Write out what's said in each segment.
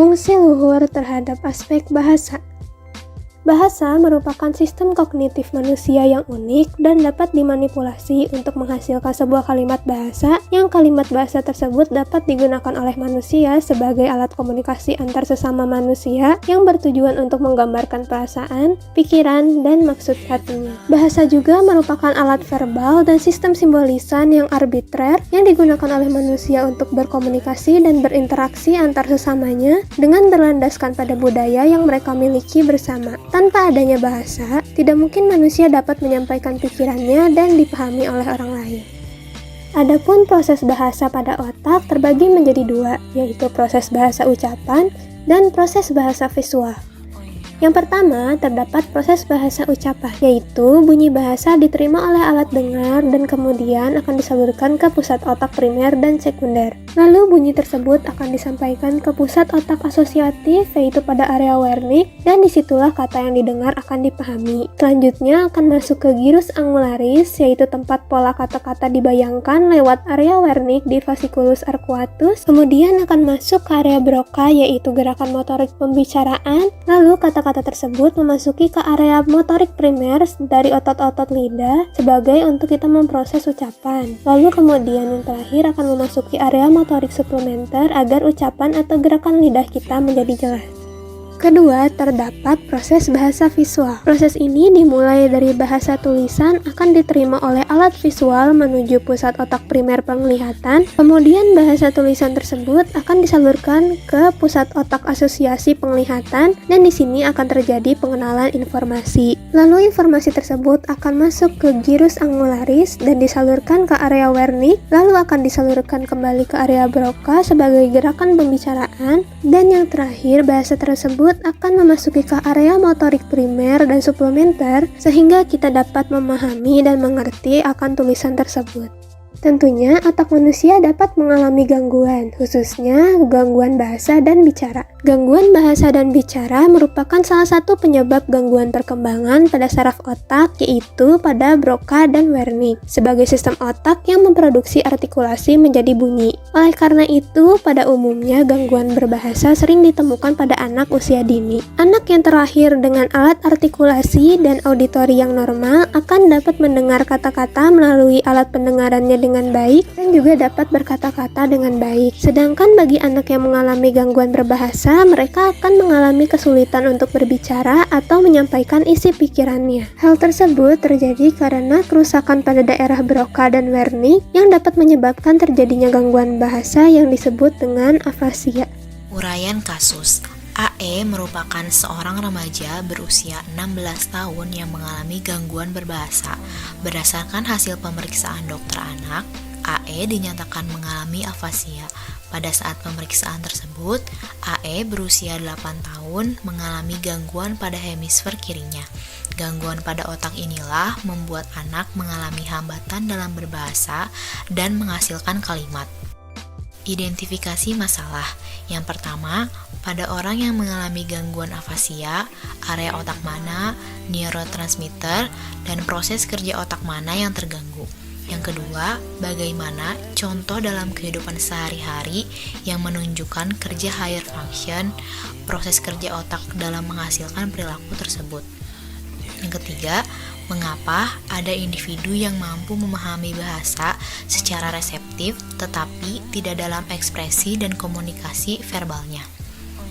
Fungsi luhur terhadap aspek bahasa. Bahasa merupakan sistem kognitif manusia yang unik dan dapat dimanipulasi untuk menghasilkan sebuah kalimat bahasa yang kalimat bahasa tersebut dapat digunakan oleh manusia sebagai alat komunikasi antar sesama manusia yang bertujuan untuk menggambarkan perasaan, pikiran, dan maksud hatinya. Bahasa juga merupakan alat verbal dan sistem simbolisan yang arbitrer yang digunakan oleh manusia untuk berkomunikasi dan berinteraksi antar sesamanya dengan berlandaskan pada budaya yang mereka miliki bersama. Tanpa adanya bahasa, tidak mungkin manusia dapat menyampaikan pikirannya dan dipahami oleh orang lain. Adapun proses bahasa pada otak terbagi menjadi dua, yaitu proses bahasa ucapan dan proses bahasa visual. Yang pertama, terdapat proses bahasa ucapan, yaitu bunyi bahasa diterima oleh alat dengar dan kemudian akan disalurkan ke pusat otak primer dan sekunder. Lalu bunyi tersebut akan disampaikan ke pusat otak asosiatif, yaitu pada area Wernicke, dan disitulah kata yang didengar akan dipahami. Selanjutnya akan masuk ke gyrus angularis, yaitu tempat pola kata-kata dibayangkan lewat area Wernicke di fasciculus arcuatus. Kemudian akan masuk ke area Broca, yaitu gerakan motorik pembicaraan. Lalu kata-kata tersebut memasuki ke area motorik primer dari otot-otot lidah sebagai untuk kita memproses ucapan. Lalu kemudian yang terakhir akan memasuki area motorik suplementer agar ucapan atau gerakan lidah kita menjadi jelas. Kedua, terdapat proses bahasa visual. Proses ini dimulai dari bahasa tulisan akan diterima oleh alat visual menuju pusat otak primer penglihatan. Kemudian bahasa tulisan tersebut akan disalurkan ke pusat otak asosiasi penglihatan dan di sini akan terjadi pengenalan informasi. Lalu informasi tersebut akan masuk ke gyrus angularis dan disalurkan ke area Wernicke, lalu akan disalurkan kembali ke area Broca sebagai gerakan pembicaraan dan yang terakhir bahasa tersebut akan memasuki ke area motorik primer dan suplementer sehingga kita dapat memahami dan mengerti akan tulisan tersebut. Tentunya otak manusia dapat mengalami gangguan, khususnya gangguan bahasa dan bicara. Gangguan bahasa dan bicara merupakan salah satu penyebab gangguan perkembangan pada saraf otak, yaitu pada Broca dan Wernicke, sebagai sistem otak yang memproduksi artikulasi menjadi bunyi. Oleh karena itu, pada umumnya gangguan berbahasa sering ditemukan pada anak usia dini. Anak yang terlahir dengan alat artikulasi dan auditori yang normal akan dapat mendengar kata-kata melalui alat pendengarannya dengan baik dan juga dapat berkata-kata dengan baik. Sedangkan bagi anak yang mengalami gangguan berbahasa, mereka akan mengalami kesulitan untuk berbicara atau menyampaikan isi pikirannya. Hal tersebut terjadi karena kerusakan pada daerah Broca dan Wernicke yang dapat menyebabkan terjadinya gangguan bahasa yang disebut dengan afasia. Uraian kasus. AE merupakan seorang remaja berusia 16 tahun yang mengalami gangguan berbahasa. Berdasarkan hasil pemeriksaan dokter anak, AE dinyatakan mengalami afasia. Pada saat pemeriksaan tersebut, AE berusia 8 tahun mengalami gangguan pada hemisfer kirinya. Gangguan pada otak inilah membuat anak mengalami hambatan dalam berbahasa dan menghasilkan kalimat. Identifikasi masalah. Yang pertama, pada orang yang mengalami gangguan afasia, area otak mana, neurotransmitter, dan proses kerja otak mana yang terganggu. Yang kedua, bagaimana contoh dalam kehidupan sehari-hari yang menunjukkan kerja higher function, proses kerja otak dalam menghasilkan perilaku tersebut. Yang ketiga, mengapa ada individu yang mampu memahami bahasa secara reseptif tetapi tidak dalam ekspresi dan komunikasi verbalnya.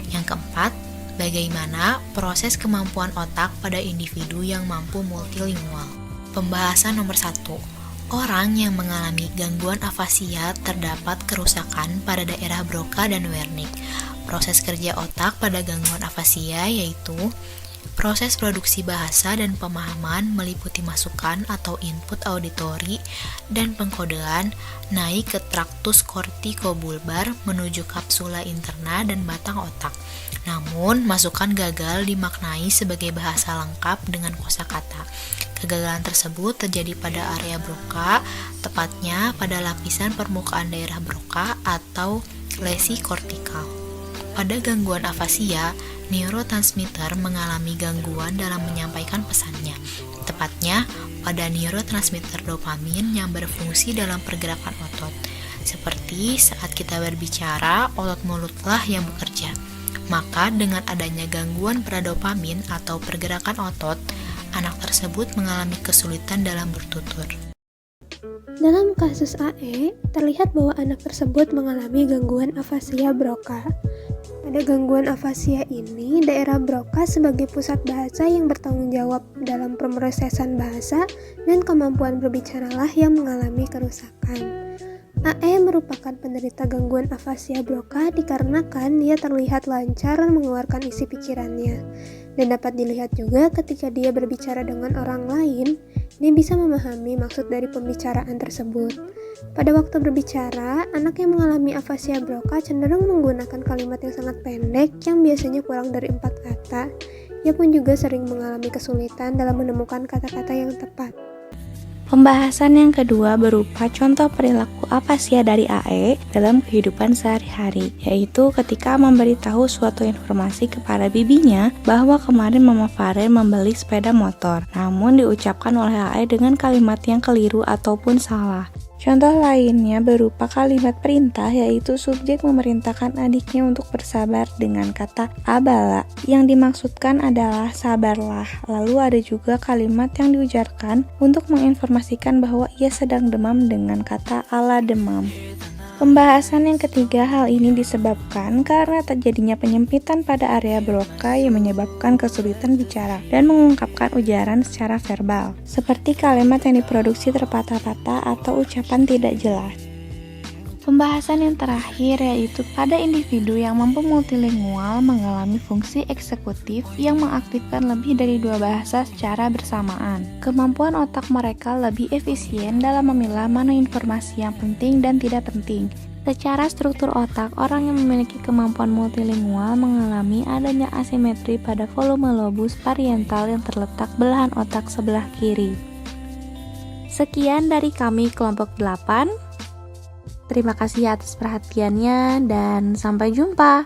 Yang keempat, bagaimana proses kemampuan otak pada individu yang mampu multilingual. Pembahasan nomor 1. Orang yang mengalami gangguan afasia terdapat kerusakan pada daerah Broca dan Wernicke. Proses kerja otak pada gangguan afasia yaitu proses produksi bahasa dan pemahaman meliputi masukan atau input auditori dan pengkodean naik ke traktus kortikobulbar menuju kapsula interna dan batang otak. Namun, masukan gagal dimaknai sebagai bahasa lengkap dengan kosakata. Kegagalan tersebut terjadi pada area Broca, tepatnya pada lapisan permukaan daerah Broca atau lesi kortikal. Pada gangguan afasia, neurotransmitter mengalami gangguan dalam menyampaikan pesannya, tepatnya pada neurotransmitter dopamin yang berfungsi dalam pergerakan otot. Seperti saat kita berbicara, otot mulutlah yang bekerja. Maka dengan adanya gangguan pada dopamin atau pergerakan otot, anak tersebut mengalami kesulitan dalam bertutur. Dalam kasus AE, terlihat bahwa anak tersebut mengalami gangguan afasia Broca. Pada gangguan afasia ini, daerah Broca sebagai pusat bahasa yang bertanggung jawab dalam pemrosesan bahasa dan kemampuan berbicaralah yang mengalami kerusakan. AE merupakan penderita gangguan afasia Broca dikarenakan dia terlihat lancar mengeluarkan isi pikirannya. Dan dapat dilihat juga ketika dia berbicara dengan orang lain, dia bisa memahami maksud dari pembicaraan tersebut. Pada waktu berbicara, anak yang mengalami afasia Broca cenderung menggunakan kalimat yang sangat pendek yang biasanya kurang dari 4 kata. Ia pun juga sering mengalami kesulitan dalam menemukan kata-kata yang tepat. Pembahasan yang kedua berupa contoh perilaku afasia dari AE dalam kehidupan sehari-hari, yaitu ketika memberitahu suatu informasi kepada bibinya bahwa kemarin Mama Farel membeli sepeda motor, namun diucapkan oleh AE dengan kalimat yang keliru ataupun salah. Contoh lainnya berupa kalimat perintah, yaitu subjek memerintahkan adiknya untuk bersabar dengan kata abala, yang dimaksudkan adalah sabarlah. Lalu ada juga kalimat yang diujarkan untuk menginformasikan bahwa ia sedang demam dengan kata ala demam. Pembahasan yang ketiga, hal ini disebabkan karena terjadinya penyempitan pada area Broca yang menyebabkan kesulitan bicara dan mengungkapkan ujaran secara verbal, seperti kalimat yang diproduksi terpatah-patah atau ucapan tidak jelas. Pembahasan yang terakhir yaitu pada individu yang mampu multilingual mengalami fungsi eksekutif yang mengaktifkan lebih dari 2 bahasa secara bersamaan. Kemampuan otak mereka lebih efisien dalam memilah mana informasi yang penting dan tidak penting. Secara struktur otak, orang yang memiliki kemampuan multilingual mengalami adanya asimetri pada volume lobus parietal yang terletak belahan otak sebelah kiri. Sekian dari kami kelompok 8. Terima kasih atas perhatiannya dan sampai jumpa.